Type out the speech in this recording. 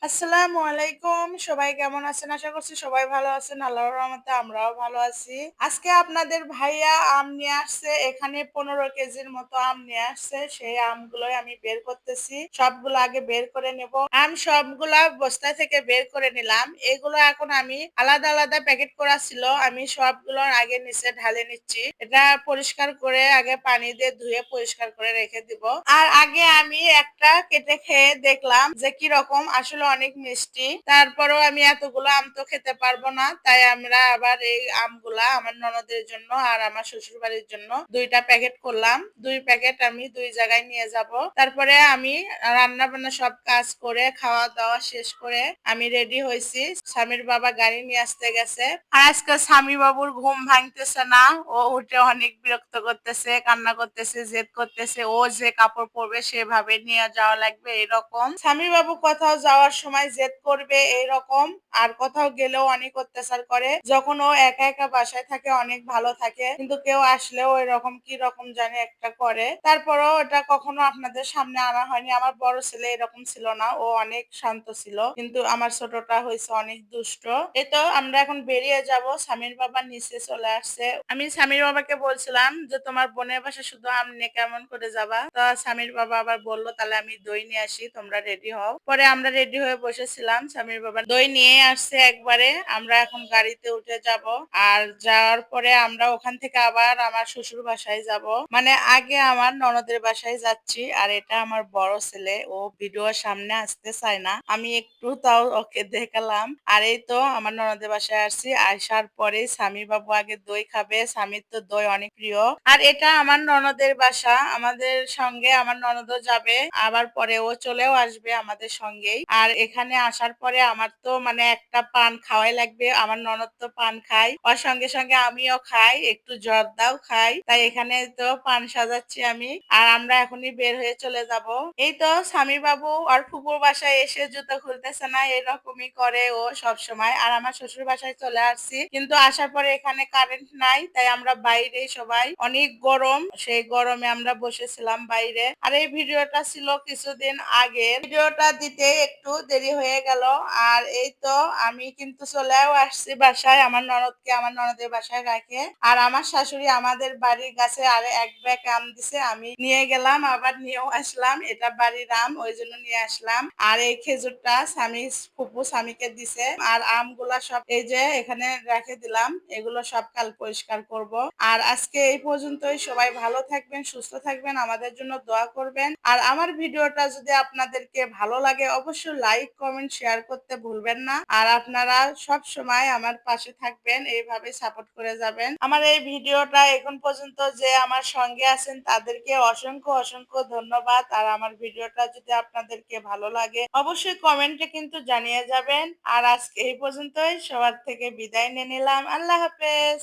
আসসালামু আলাইকুম। সবাই কেমন আছেন? আশা করছি সবাই ভালো আছেন। আল্লাহর রহমতে আমরাও ভালো আছি। আজকে আপনাদের ভাইয়া আম নিয়ে আসছে। এখানে ১৫ কেজির মতো আম নিয়ে আসছে। সেই আমগুলোই আমি বের করতেছি। সবগুলো আগে বের করে নেব। আম সবগুলা বস্তা থেকে বের করে নিলাম। এগুলো এখন আমি আলাদা, আলাদা প্যাকেট করা ছিল। আমি সবগুলো আগে নিচে ঢালে নিচ্ছি। এটা পরিষ্কার করে আগে পানি দিয়ে ধুয়ে পরিষ্কার করে রেখে দিব। আর আগে আমি একটা কেটে খেয়ে দেখলাম যে কিরকম আসলে অনেক মিষ্টি। তারপরেও আমি এতগুলো আম তো খেতে পারবো না। তাই আমরা আবার এই আমগুলা আমার ননদের জন্য আর আমার শ্বশুর বাড়ির জন্য ২টা প্যাকেট করলাম। ২ প্যাকেট আমি ২ জায়গায় নিয়ে যাব। তারপরে আমি রান্না বান্না সব কাজ করে খাওয়া দাওয়া শেষ করে আমি রেডি হয়েছি। স্বামীর বাবা গাড়ি নিয়ে আসতে গেছে। আর আজকে স্বামী বাবুর ঘুম ভাঙতেছে না। ও উঠে অনেক বিরক্ত করতেছে, কান্না করতেছে, জেদ করতেছে। ও যে কাপড় পরবে সেভাবে নিয়ে যাওয়া লাগবে এরকম। স্বামী বাবু কোথাও যাওয়ার সময় জেদ করবে এইরকম। আর কোথাও গেলেও অনেক অত্যাচার করে। যখন ও একা একা বাসায় থাকে অনেক ভালো থাকে। কিন্তু কেউ আসলেও এরকম কি রকম জানি একটা করে। তারপরেও এটা কখনো আপনাদের সামনে আনা হয়নি। আমার বড় ছেলে এরকম ছিল না। ও অনেক শান্ত ছিল। কিন্তু আমার ছোটটা হয়েছে অনেক দুষ্ট। এই তো আমরা এখন বেরিয়ে যাব। স্বামীর বাবা নিচে চলে আসছে। আমি স্বামীর বাবাকে বলছিলাম যে তোমার বোনের বাসায় শুধু আম নিয়ে কেমন করে যাবা? তো স্বামীর বাবা আবার বললো তাহলে আমি দই নিয়ে আসি, তোমরা রেডি হও। পরে আমরা রেডি হয়ে বসেছিলাম। স্বামীর বাবা দই নিয়ে আসছে একবারে। আমরা এখন গাড়িতে উঠে যাব। আর যাওয়ার পরে আমরা ওখান থেকে আবার আমার শ্বশুর বাসায় যাব। মানে আগে আমার ননদের বাসায় যাচ্ছি। আর এটা আমার বড় ছেলে। ও ভিডিওর সামনে আসতে চায় না। আমি একটু তাও ওকে দেখালাম। আর এই তো আমার ননদের বাসায় আসছি। আসার পরে স্বামী বাবু আগে দই খাবে। স্বামীর তো দই অনেক প্রিয়। আর এটা আমার ননদের বাসা। আমাদের সঙ্গে আমার ননদও যাবে। আবার পরে ও চলেও আসবে আমাদের সঙ্গেই। আর এখানে আসার পরে আমার তো মানে একটা পান খাওয়াই লাগবে। আমার ননদ তো পান খায়। ওর সঙ্গে সঙ্গে আমিও খাই। একটু জর্দাও খাই। তাই এখানে তো পান সাজাচ্ছি আমি। আর আমরা এখনই বের হয়ে চলে যাব। এই তো স্বামী বাবু আর ফুপুর বাসায় এসে জুতো খুলতেছে না, এরকমই করে ও সব সময়। আর আমার শ্বশুর বাসায় চলে আসছি। কিন্তু আসার পরে এখানে কারেন্ট নাই। তাই আমরা বাইরে সবাই, অনেক গরম, সেই গরমে আমরা বসেছিলাম বাইরে। আর এই ভিডিওটা ছিল কিছুদিন আগে। ভিডিওটা দিতে একটু দেরি হয়ে গেল। আর এই তো আমি কিন্তু চলেও আসছি বাসায়। আমার ননদকে আমার ননদের বাসায় রাখে। আর আমার শাশুড়ি আমাদের বাড়ির গাছে আর এক ব্যাগ আম দিছে, আমি নিয়ে গেলাম আবার নিয়েও আসলাম। এটা বাড়ির আম, ওই জন্য নিয়ে আসলাম। আর এই খেজুরটা স্বামী ফুপু স্বামীকে দিছে। আর আমগুলা সব এই যে এখানে রেখে দিলাম। এগুলো সব কাল পরিষ্কার করব। আর আজকে এই পর্যন্তই। সবাই ভালো থাকবেন, সুস্থ থাকবেন, আমাদের জন্য দোয়া করবেন। আর আমার ভিডিওটা যদি আপনাদেরকে ভালো লাগে অবশ্যই লাইক কমেন্ট শেয়ার করতে ভুলবেন না। আর আপনারা সব সময় আমার পাশে থাকবেন, এইভাবে সাপোর্ট করে যাবেন। আমার এই ভিডিওটা এখন পর্যন্ত যে আমার সঙ্গে আছেন তাদেরকে অসংখ্য অসংখ্য ধন্যবাদ। আর আমার ভিডিওটা যদি আপনাদেরকে ভালো লাগে অবশ্যই কমেন্টে কিন্তু জানিয়ে যাবেন। আর আজকে এই পর্যন্তই। সবার থেকে বিদায় নিয়ে নিলাম। আল্লাহ হাফেজ।